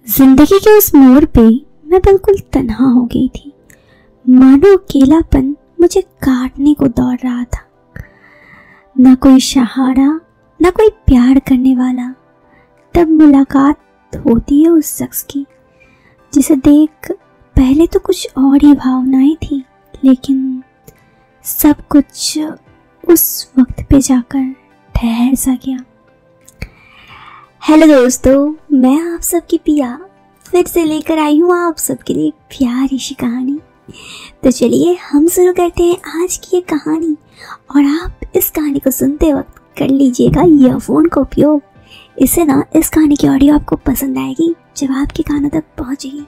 जिंदगी के उस मोड़ पे मैं बिल्कुल तन्हा हो गई थी। मानो अकेलापन मुझे काटने को दौड़ रहा था। ना कोई सहारा, ना कोई प्यार करने वाला। तब मुलाकात होती है उस शख्स की जिसे देख पहले तो कुछ और ही भावनाएं थी, लेकिन सब कुछ उस वक्त पे जाकर ठहर सा गया। हेलो दोस्तों, मैं आप सबकी पिया फिर से लेकर आई हूँ आप सबके लिए एक प्यारी सी कहानी। तो चलिए हम शुरू करते हैं आज की ये कहानी। और आप इस कहानी को सुनते वक्त कर लीजिएगा ईयरफोन का उपयोग। इससे ना इस कहानी की ऑडियो आपको पसंद आएगी जब आपके कानों तक पहुँचेगी।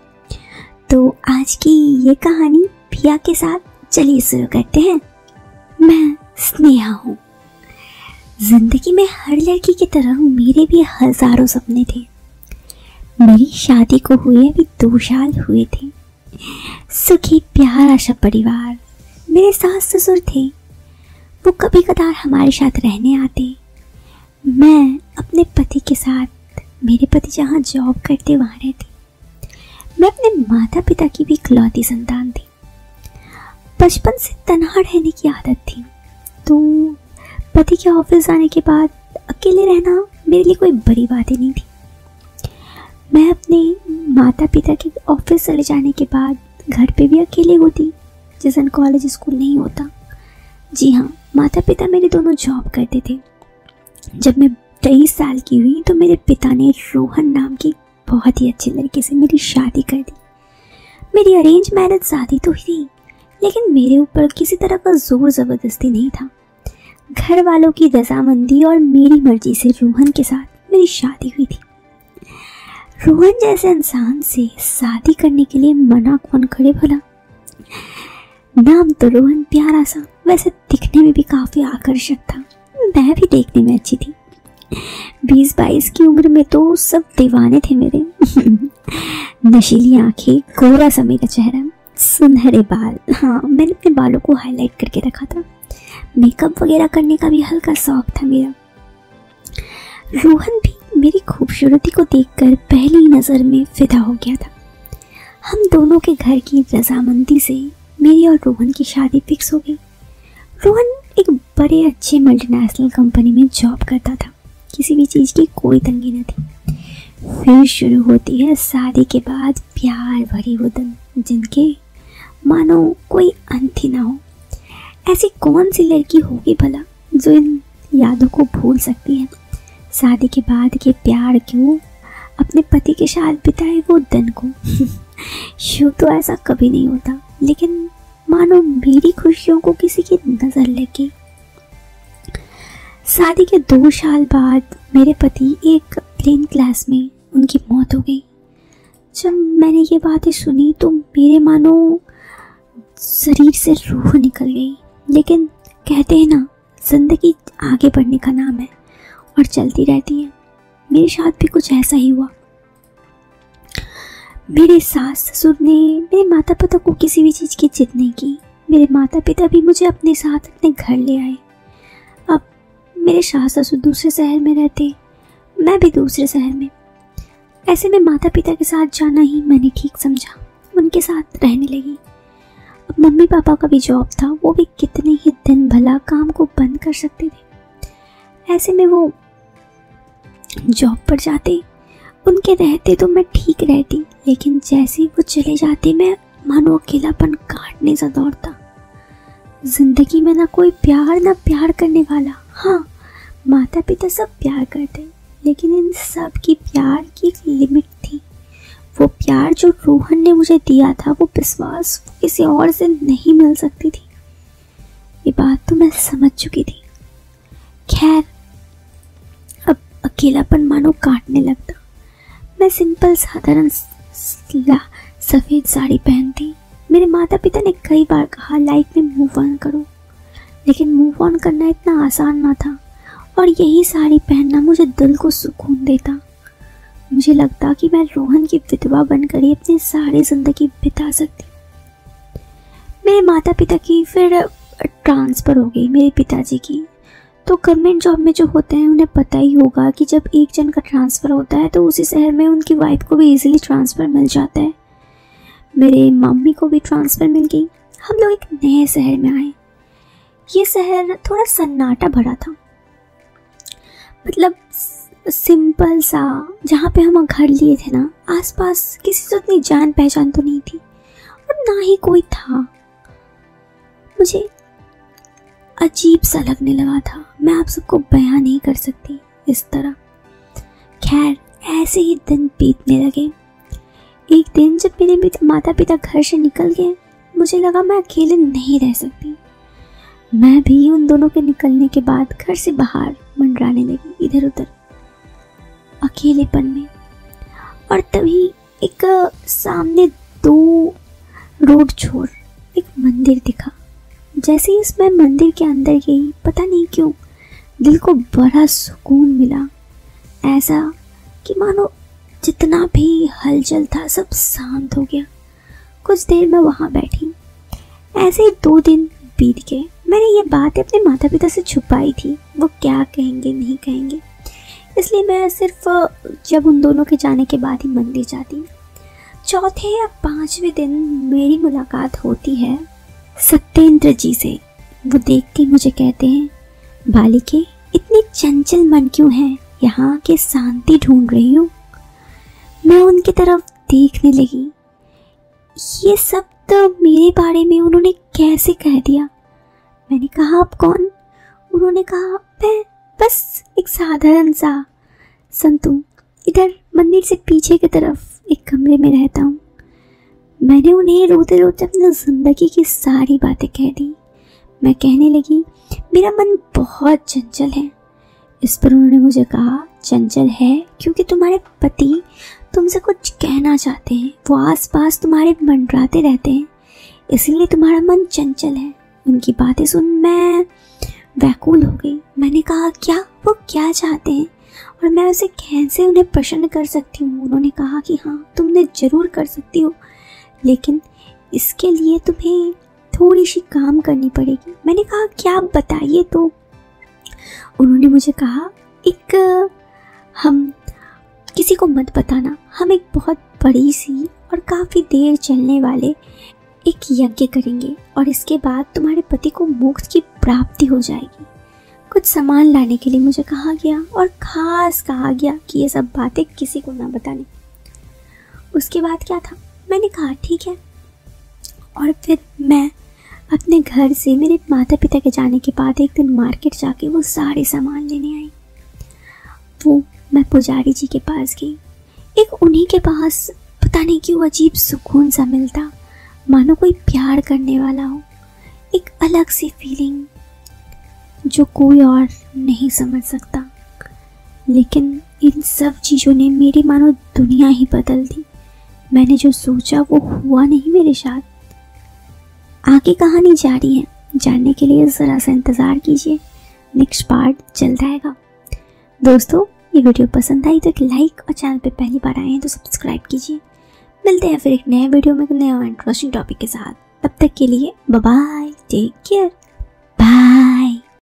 तो आज की ये कहानी पिया के साथ चलिए शुरू करते हैं। मैं स्नेहा हूँ। जिंदगी में हर लड़की की तरह मेरे भी हजारों सपने थे। मेरी शादी को हुए अभी 2 साल हुए थे। सुखी प्यारा सा परिवार। मेरे सास ससुर थे, वो कभी कदार हमारे साथ रहने आते। मैं अपने पति के साथ, मेरे पति जहाँ जॉब करते वहाँ रहती। मैं अपने माता पिता की भी इकलौती संतान थी। बचपन से तन्हा रहने की आदत थी, तो पति के ऑफिस आने के बाद अकेले रहना मेरे लिए कोई बड़ी बात ही नहीं थी। मैं अपने माता पिता के ऑफिस चले जाने के बाद घर पे भी अकेले होती, जिस दिन कॉलेज स्कूल नहीं होता। जी हाँ, माता पिता मेरे दोनों जॉब करते थे। जब मैं 23 साल की हुई तो मेरे पिता ने रोहन नाम की बहुत ही अच्छी लड़के से मेरी शादी कर दी। मेरी अरेंज मैरिज शादी तो थी, लेकिन मेरे ऊपर किसी तरह का जोर ज़बरदस्ती नहीं था। घर वालों की रजामंदी और मेरी मर्जी से रोहन के साथ मेरी शादी हुई थी। रोहन जैसे इंसान से शादी करने के लिए मना कौन करे भला। नाम तो रोहन प्यारा सा, वैसे दिखने में भी काफ़ी आकर्षक था। मैं भी देखने में अच्छी थी। 20-22 की उम्र में तो सब दीवाने थे मेरे। नशीली आंखें, गोरा सा मेरा चेहरा, सुनहरे बाल। हाँ, मैंने अपने बालों को हाईलाइट करके रखा था। मेकअप वगैरह करने का भी हल्का शौक था मेरा। रोहन भी मेरी खूबसूरती को देखकर पहली नज़र में फिदा हो गया था। हम दोनों के घर की रजामंदी से मेरी और रोहन की शादी फिक्स हो गई। रोहन एक बड़े अच्छे मल्टीनेशनल कंपनी में जॉब करता था। किसी भी चीज़ की कोई तंगी न थी। फिर शुरू होती है शादी के बाद प्यार भरी वो दिन, जिनके मानो कोई अंत ही ना हो। ऐसी कौन सी लड़की होगी भला जो इन यादों को भूल सकती है। शादी के बाद के प्यार क्यों, अपने पति के साथ बिताए वो दिन को। यूँ तो ऐसा कभी नहीं होता, लेकिन मानो मेरी खुशियों को किसी की नज़र लग गई। शादी के 2 साल बाद मेरे पति एक प्लेन क्लास में उनकी मौत हो गई। जब मैंने ये बातें सुनी तो मेरे मानो शरीर से रूह निकल गई। लेकिन कहते हैं ना, जिंदगी आगे बढ़ने का नाम है और चलती रहती है। मेरे साथ भी कुछ ऐसा ही हुआ। मेरे सास ससुर ने मेरे माता पिता को किसी भी चीज़ की जिद नहीं की। मेरे माता पिता भी मुझे अपने साथ अपने घर ले आए। अब मेरे सास ससुर दूसरे शहर में रहते, मैं भी दूसरे शहर में। ऐसे में माता पिता के साथ जाना ही मैंने ठीक समझा। उनके साथ रहने लगी। अब मम्मी पापा का भी जॉब था, वो भी कितने ही दिन भला काम को बंद कर सकते थे। ऐसे में वो जॉब पर जाते, उनके रहते तो मैं ठीक रहती, लेकिन जैसे ही वो चले जाते मैं मानो अकेलापन काटने सा दौड़ता। जिंदगी में ना कोई प्यार, ना प्यार करने वाला। हाँ, माता पिता सब प्यार करते, लेकिन इन सब की प्यार की एक लिमिट थी। वो प्यार जो रोहन ने मुझे दिया था, वो विश्वास किसी और से नहीं मिल सकती थी। ये बात तो मैं समझ चुकी थी। खैर, अब अकेलापन मानो काटने लगता। मैं सिंपल साधारण सफ़ेद साड़ी पहनती। मेरे माता पिता ने कई बार कहा लाइफ में मूव ऑन करो, लेकिन मूव ऑन करना इतना आसान ना था। और यही साड़ी पहनना मुझे दिल को सुकून देता। मुझे लगता कि मैं रोहन की विधवा बनकर ही अपनी सारी ज़िंदगी बिता सकती। मेरे माता पिता की फिर ट्रांसफ़र हो गई मेरे पिताजी की, तो गवर्नमेंट जॉब में जो होते हैं उन्हें पता ही होगा कि जब एक जन का ट्रांसफ़र होता है तो उसी शहर में उनकी वाइफ को भी इजीली ट्रांसफ़र मिल जाता है। मेरे मम्मी को भी ट्रांसफ़र मिल गई। हम लोग एक नए शहर में आए। ये शहर थोड़ा सन्नाटा भरा था, मतलब सिंपल सा। जहाँ पे हम घर लिए थे ना, आसपास किसी से उतनी जान पहचान तो नहीं थी और ना ही कोई था। मुझे अजीब सा लगने लगा था, मैं आप सबको बयां नहीं कर सकती इस तरह। खैर, ऐसे ही दिन बीतने लगे। एक दिन जब मेरे माता पिता घर से निकल गए, मुझे लगा मैं अकेले नहीं रह सकती। मैं भी उन दोनों के निकलने के बाद घर से बाहर मंडराने लगी, इधर उधर अकेलेपन में। और तभी एक सामने 2 रोड छोड़ एक मंदिर दिखा। जैसे ही इसमें मंदिर के अंदर गई, पता नहीं क्यों दिल को बड़ा सुकून मिला। ऐसा कि मानो जितना भी हलचल था सब शांत हो गया। कुछ देर मैं वहाँ बैठी। ऐसे ही 2 दिन बीत गए। मैंने ये बात अपने माता पिता से छुपाई थी, वो क्या कहेंगे नहीं कहेंगे, इसलिए मैं सिर्फ जब उन दोनों के जाने के बाद ही मंदिर जाती। 4थे या 5वें दिन मेरी मुलाकात होती है सत्येंद्र जी से। वो देख के मुझे कहते हैं, बालिके इतनी चंचल मन क्यों है, यहाँ के शांति ढूंढ रही हो। मैं उनकी तरफ देखने लगी। ये सब तो मेरे बारे में उन्होंने कैसे कह दिया। मैंने कहा, आप कौन? उन्होंने कहा, मैं बस एक साधारण सा संतू, इधर मंदिर से पीछे की तरफ एक कमरे में रहता हूँ। मैंने उन्हें रोते रोते अपनी ज़िंदगी की सारी बातें कह दी। मैं कहने लगी, मेरा मन बहुत चंचल है। इस पर उन्होंने मुझे कहा, चंचल है क्योंकि तुम्हारे पति तुमसे कुछ कहना चाहते हैं, वो आसपास तुम्हारे मंडराते रहते हैं, इसीलिए तुम्हारा मन चंचल है। उनकी बातें सुन मैं व्याकुल हो गई। मैंने कहा, क्या वो क्या चाहते हैं और मैं उसे कैसे उन्हें प्रसन्न कर सकती हूँ। उन्होंने कहा कि हाँ, तुमने ज़रूर कर सकती हो, लेकिन इसके लिए तुम्हें थोड़ी सी काम करनी पड़ेगी। मैंने कहा, क्या बताइए तो। उन्होंने मुझे कहा, हम किसी को मत बताना, हम एक बहुत बड़ी सी और काफ़ी देर चलने वाले एक यज्ञ करेंगे और इसके बाद तुम्हारे पति को मोक्ष की प्राप्ति हो जाएगी। कुछ सामान लाने के लिए मुझे कहा गया और ख़ास कहा गया कि ये सब बातें किसी को ना बताने। उसके बाद क्या था, मैंने कहा ठीक है। और फिर मैं अपने घर से मेरे माता पिता के जाने के बाद एक दिन मार्केट जाके वो सारे सामान लेने आई। वो मैं पुजारी जी के पास गई। एक उन्हीं के पास पता नहीं क्यों अजीब सुकून सा मिलता, मानो कोई प्यार करने वाला हो। एक अलग सी फीलिंग जो कोई और नहीं समझ सकता। लेकिन इन सब चीज़ों ने मेरी मानो दुनिया ही बदल दी। मैंने जो सोचा वो हुआ नहीं मेरे साथ। आगे कहानी जारी है, जानने के लिए ज़रा सा इंतज़ार कीजिए, नेक्स्ट पार्ट जल्द आएगा। दोस्तों, ये वीडियो पसंद आई तो एक लाइक और चैनल पे पहली बार आए हैं तो सब्सक्राइब कीजिए। मिलते हैं फिर एक नए वीडियो में एक नए इंटरेस्टिंग टॉपिक के साथ। तब तक के लिए बाय बाय, टेक केयर।